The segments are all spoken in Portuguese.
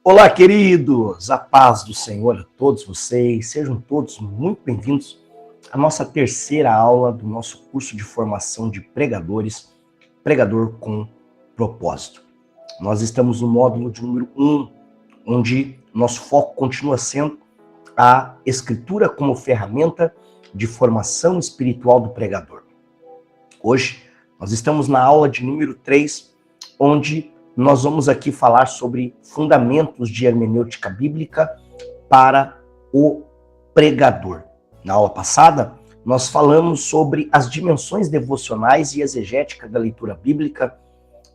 Olá, queridos! A paz do Senhor a todos vocês. Sejam todos muito bem-vindos à nossa terceira aula do nosso curso de formação de pregadores, Pregador com Propósito. Nós estamos no módulo de número 1, onde nosso foco continua sendo a Escritura como ferramenta de formação espiritual do pregador. Hoje, nós estamos na aula de número 3, onde nós vamos aqui falar sobre fundamentos de hermenêutica bíblica para o pregador. Na aula passada, nós falamos sobre as dimensões devocionais e exegética da leitura bíblica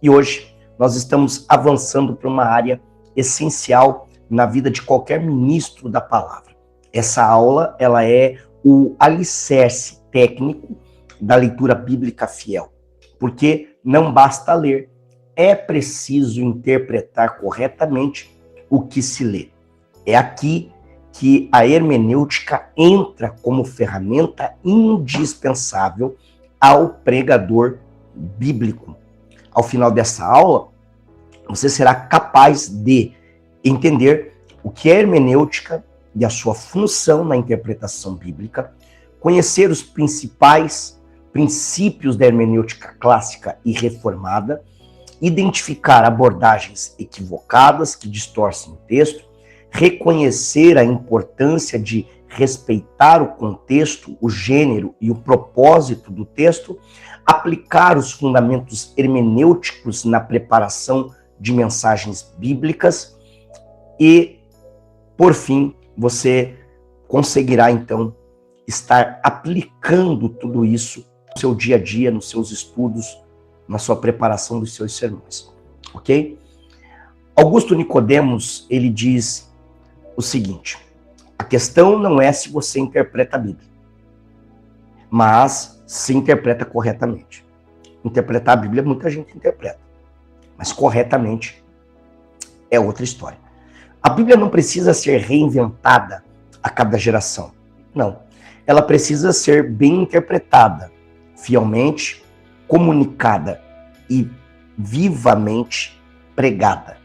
e hoje nós estamos avançando para uma área essencial na vida de qualquer ministro da palavra. Essa aula, ela é o alicerce técnico da leitura bíblica fiel, porque não basta ler, é preciso interpretar corretamente o que se lê. É aqui que a hermenêutica entra como ferramenta indispensável ao pregador bíblico. Ao final dessa aula, você será capaz de entender o que é hermenêutica e a sua função na interpretação bíblica, conhecer os principais princípios da hermenêutica clássica e reformada, identificar abordagens equivocadas que distorcem o texto, reconhecer a importância de respeitar o contexto, o gênero e o propósito do texto, aplicar os fundamentos hermenêuticos na preparação de mensagens bíblicas e, por fim, você conseguirá, então, estar aplicando tudo isso no seu dia a dia, nos seus estudos, na sua preparação dos seus sermões, ok? Augusto Nicodemos, ele diz o seguinte: a questão não é se você interpreta a Bíblia, mas se interpreta corretamente. Interpretar a Bíblia, muita gente interpreta, mas corretamente é outra história. A Bíblia não precisa ser reinventada a cada geração, não. Ela precisa ser bem interpretada, fielmente, comunicada e vivamente pregada.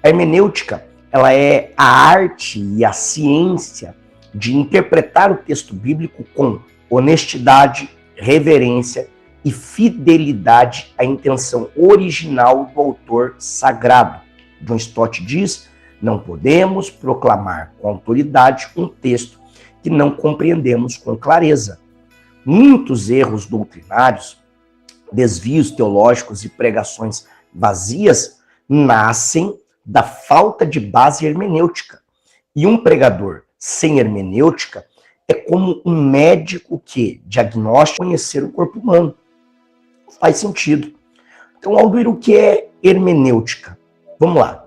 A hermenêutica, ela é a arte e a ciência de interpretar o texto bíblico com honestidade, reverência e fidelidade à intenção original do autor sagrado. John Stott diz: não podemos proclamar com autoridade um texto que não compreendemos com clareza. Muitos erros doutrinários, desvios teológicos e pregações vazias nascem da falta de base hermenêutica. E um pregador sem hermenêutica é como um médico que diagnostica conhecer o corpo humano. Faz sentido. Então, Alduir, o que é hermenêutica? Vamos lá.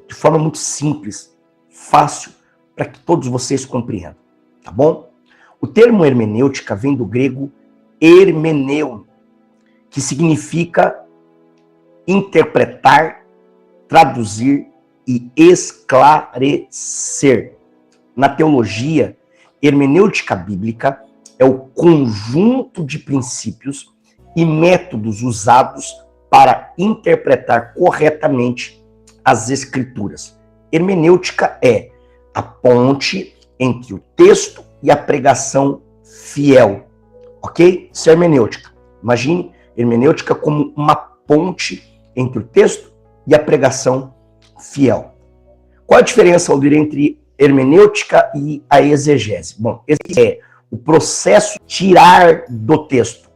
De forma muito simples, fácil, para que todos vocês compreendam. Tá bom? O termo hermenêutica vem do grego hermeneu, que significa interpretar, traduzir e esclarecer. Na teologia, hermenêutica bíblica é o conjunto de princípios e métodos usados para interpretar corretamente as Escrituras. Hermenêutica é a ponte entre o texto e a pregação fiel, ok? Isso é hermenêutica. Imagine hermenêutica como uma ponte entre o texto e a pregação fiel. Qual a diferença, Aldir, entre hermenêutica e a exegese? Bom, esse é o processo de tirar do texto,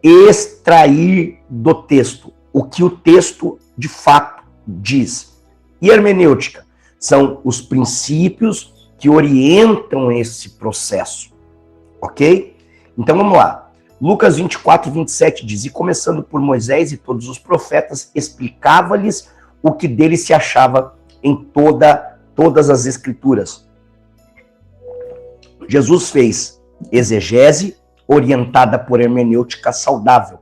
extrair do texto o que o texto de fato diz. E hermenêutica são os princípios que orientam esse processo, ok? Então vamos lá. Lucas 24, 27 diz: e começando por Moisés e todos os profetas, explicava-lhes o que dele se achava em todas as Escrituras. Jesus fez exegese orientada por hermenêutica saudável.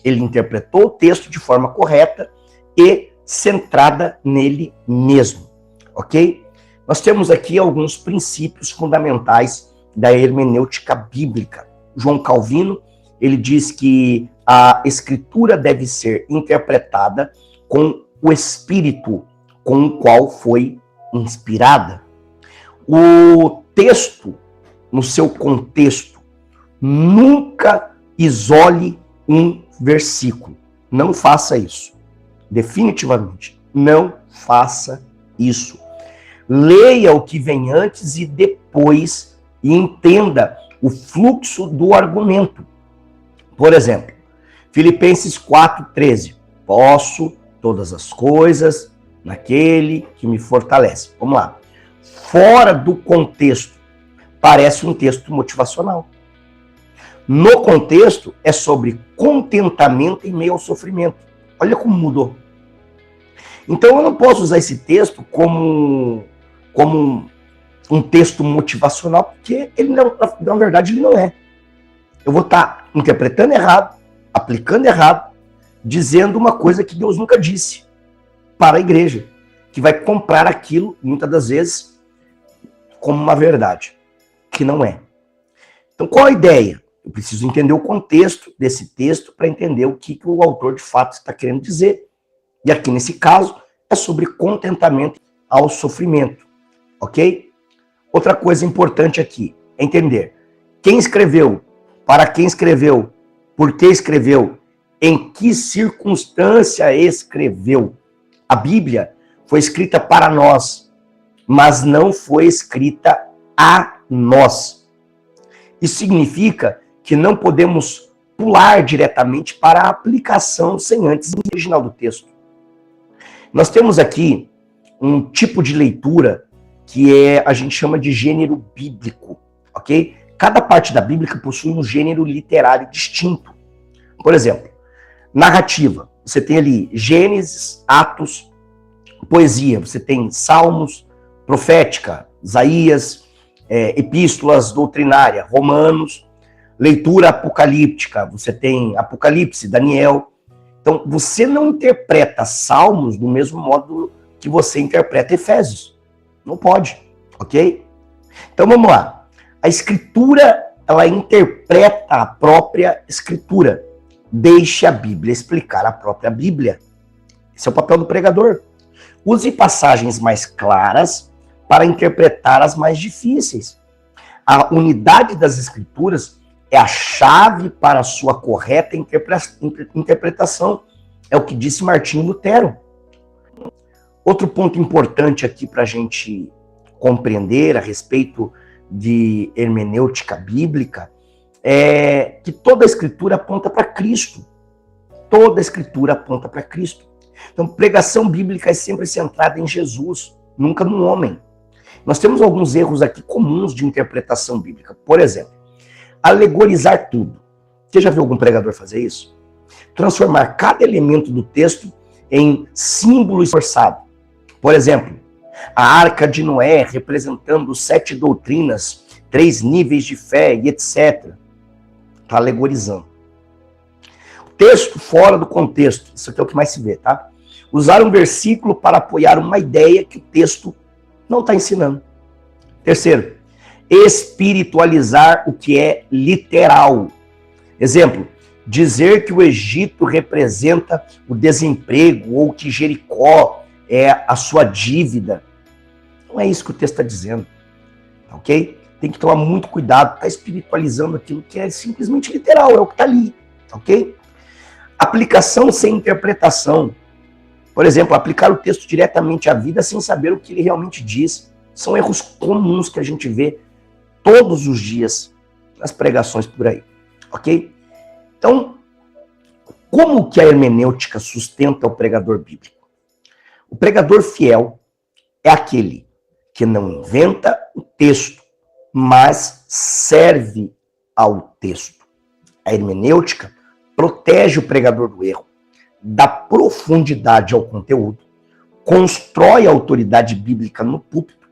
Ele interpretou o texto de forma correta e centrada nele mesmo, ok? Nós temos aqui alguns princípios fundamentais da hermenêutica bíblica. João Calvino, ele diz que a Escritura deve ser interpretada com o espírito com o qual foi inspirada, o texto, no seu contexto, nunca isole um versículo. Não faça isso. Definitivamente, não faça isso. Leia o que vem antes e depois e entenda o fluxo do argumento. Por exemplo, Filipenses 4,13. Posso todas as coisas naquele que me fortalece. Vamos lá. Fora do contexto, parece um texto motivacional. No contexto, é sobre contentamento em meio ao sofrimento. Olha como mudou. Então, eu não posso usar esse texto como um texto motivacional, porque ele não, na verdade ele não é. Eu vou estar interpretando errado, aplicando errado, dizendo uma coisa que Deus nunca disse para a igreja, que vai comprar aquilo, muitas das vezes, como uma verdade, que não é. Então, qual a ideia? Eu preciso entender o contexto desse texto para entender o que o autor de fato está querendo dizer. E aqui, nesse caso, é sobre contentamento ao sofrimento, ok? Outra coisa importante aqui é entender quem escreveu, para quem escreveu, por que escreveu, em que circunstância escreveu. A Bíblia foi escrita para nós, mas não foi escrita a nós. Isso significa que não podemos pular diretamente para a aplicação sem antes o original do texto. Nós temos aqui um tipo de leitura que a gente chama de gênero bíblico, ok? Cada parte da Bíblia possui um gênero literário distinto. Por exemplo, narrativa. Você tem ali Gênesis, Atos, poesia. Você tem Salmos, profética, Isaías, epístolas doutrinária, Romanos, leitura apocalíptica. Você tem Apocalipse, Daniel. Então, você não interpreta Salmos do mesmo modo que você interpreta Efésios. Não pode, ok? Então, vamos lá. A Escritura, ela interpreta a própria Escritura. Deixe a Bíblia explicar a própria Bíblia. Esse é o papel do pregador. Use passagens mais claras para interpretar as mais difíceis. A unidade das Escrituras é a chave para a sua correta interpretação. É o que disse Martinho Lutero. Outro ponto importante aqui para a gente compreender a respeito de hermenêutica bíblica é que toda a Escritura aponta para Cristo. Toda a Escritura aponta para Cristo. Então, pregação bíblica é sempre centrada em Jesus, nunca no homem. Nós temos alguns erros aqui comuns de interpretação bíblica. Por exemplo, alegorizar tudo. Você já viu algum pregador fazer isso? Transformar cada elemento do texto em símbolo esforçado. Por exemplo, a Arca de Noé representando 7 doutrinas, 3 níveis de fé e etc. Está alegorizando. Texto fora do contexto. Isso aqui é o que mais se vê, tá? Usar um versículo para apoiar uma ideia que o texto não está ensinando. Terceiro, espiritualizar o que é literal. Exemplo, dizer que o Egito representa o desemprego ou que Jericó é a sua dívida. Não é isso que o texto está dizendo, ok? Tem que tomar muito cuidado, está espiritualizando aquilo que é simplesmente literal, é o que está ali, ok? Aplicação sem interpretação. Por exemplo, aplicar o texto diretamente à vida sem saber o que ele realmente diz. São erros comuns que a gente vê todos os dias nas pregações por aí, ok? Então, como que a hermenêutica sustenta o pregador bíblico? O pregador fiel é aquele que não inventa o texto, mas serve ao texto. A hermenêutica protege o pregador do erro, dá profundidade ao conteúdo, constrói a autoridade bíblica no púlpito,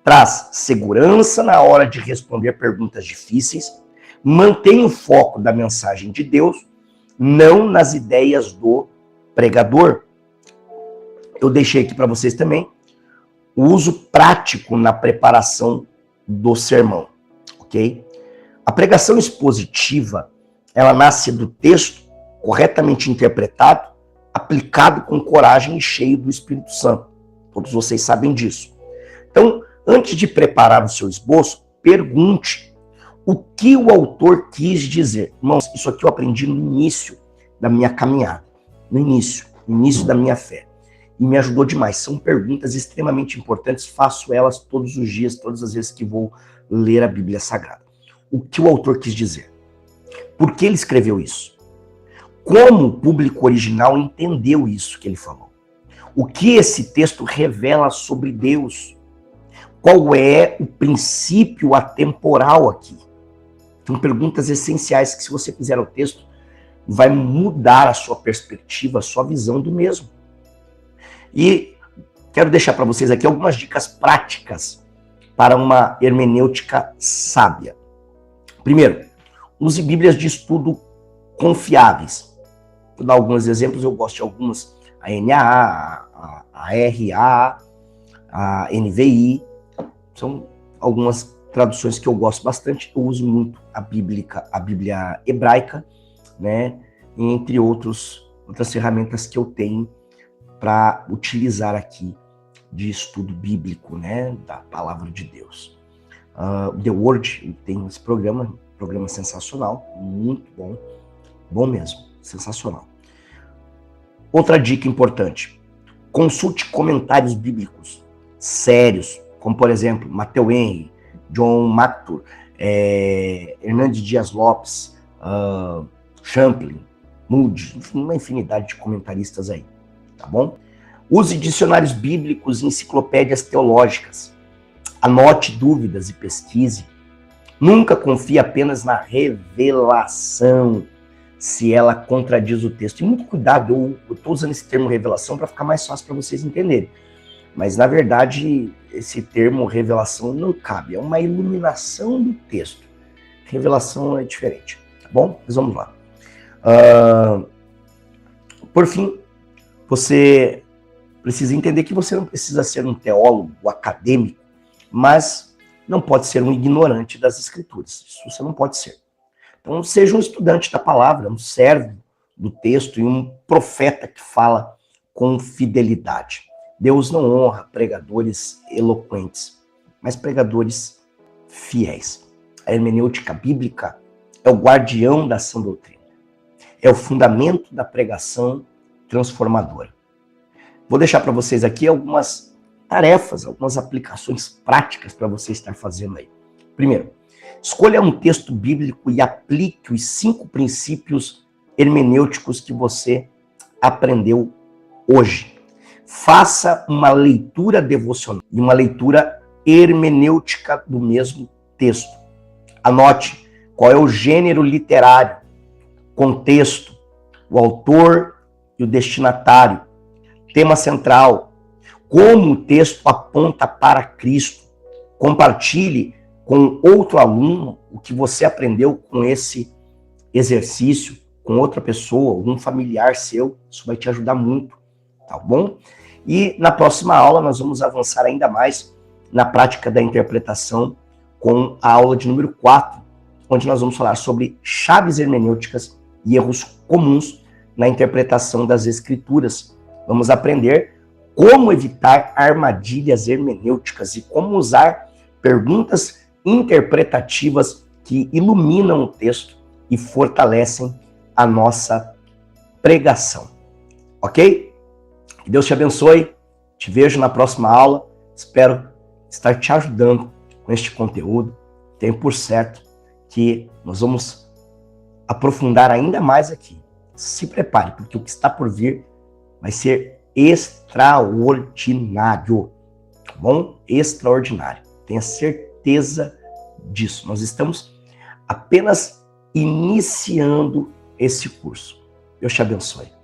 traz segurança na hora de responder perguntas difíceis, mantém o foco da mensagem de Deus, não nas ideias do pregador. Eu deixei aqui para vocês também o uso prático na preparação do sermão, ok? A pregação expositiva, ela nasce do texto corretamente interpretado, aplicado com coragem e cheio do Espírito Santo. Todos vocês sabem disso. Então, antes de preparar o seu esboço, pergunte o que o autor quis dizer. Irmãos, isso aqui eu aprendi no início da minha caminhada, no início da minha fé. E me ajudou demais. São perguntas extremamente importantes, faço elas todos os dias, todas as vezes que vou ler a Bíblia Sagrada. O que o autor quis dizer? Por que ele escreveu isso? Como o público original entendeu isso que ele falou? O que esse texto revela sobre Deus? Qual é o princípio atemporal aqui? São perguntas essenciais que, se você fizer o texto, vai mudar a sua perspectiva, a sua visão do mesmo. E quero deixar para vocês aqui algumas dicas práticas para uma hermenêutica sábia. Primeiro, use bíblias de estudo confiáveis. Vou dar alguns exemplos, eu gosto de algumas. A NAA, a RA, a NVI. São algumas traduções que eu gosto bastante. Eu uso muito a Bíblia hebraica, né? Entre outras ferramentas que eu tenho para utilizar aqui de estudo bíblico, né? Da palavra de Deus. The Word tem esse programa sensacional, muito bom mesmo, sensacional. Outra dica importante: consulte comentários bíblicos sérios, como por exemplo, Matthew Henry, John MacArthur, Hernandes Dias Lopes, Champlin, Moody, enfim, uma infinidade de comentaristas aí, tá bom? Use dicionários bíblicos e enciclopédias teológicas. Anote dúvidas e pesquise. Nunca confie apenas na revelação, se ela contradiz o texto. E muito cuidado, eu estou usando esse termo revelação para ficar mais fácil para vocês entenderem. Mas, na verdade, esse termo revelação não cabe. É uma iluminação do texto. Revelação é diferente, tá bom? Mas vamos lá. Por fim, você precisa entender que você não precisa ser um teólogo acadêmico, mas não pode ser um ignorante das Escrituras. Isso você não pode ser. Então, seja um estudante da palavra, um servo do texto e um profeta que fala com fidelidade. Deus não honra pregadores eloquentes, mas pregadores fiéis. A hermenêutica bíblica é o guardião da sã doutrina. É o fundamento da pregação transformadora. Vou deixar para vocês aqui algumas tarefas, algumas aplicações práticas para você estar fazendo aí. Primeiro, escolha um texto bíblico e aplique os 5 princípios hermenêuticos que você aprendeu hoje. Faça uma leitura devocional e uma leitura hermenêutica do mesmo texto. Anote qual é o gênero literário, contexto, o autor e o destinatário, tema central, como o texto aponta para Cristo. Compartilhe com outro aluno o que você aprendeu com esse exercício, com outra pessoa, algum familiar seu. Isso vai te ajudar muito, tá bom? E na próxima aula nós vamos avançar ainda mais na prática da interpretação com a aula de número 4, onde nós vamos falar sobre chaves hermenêuticas e erros comuns na interpretação das Escrituras. Vamos aprender como evitar armadilhas hermenêuticas e como usar perguntas interpretativas que iluminam o texto e fortalecem a nossa pregação. Ok? Que Deus te abençoe. Te vejo na próxima aula. Espero estar te ajudando com este conteúdo. Tenho por certo que nós vamos aprofundar ainda mais aqui. Se prepare, porque o que está por vir vai ser extraordinário. Tá bom? Extraordinário. Tenha certeza disso. Nós estamos apenas iniciando esse curso. Deus te abençoe.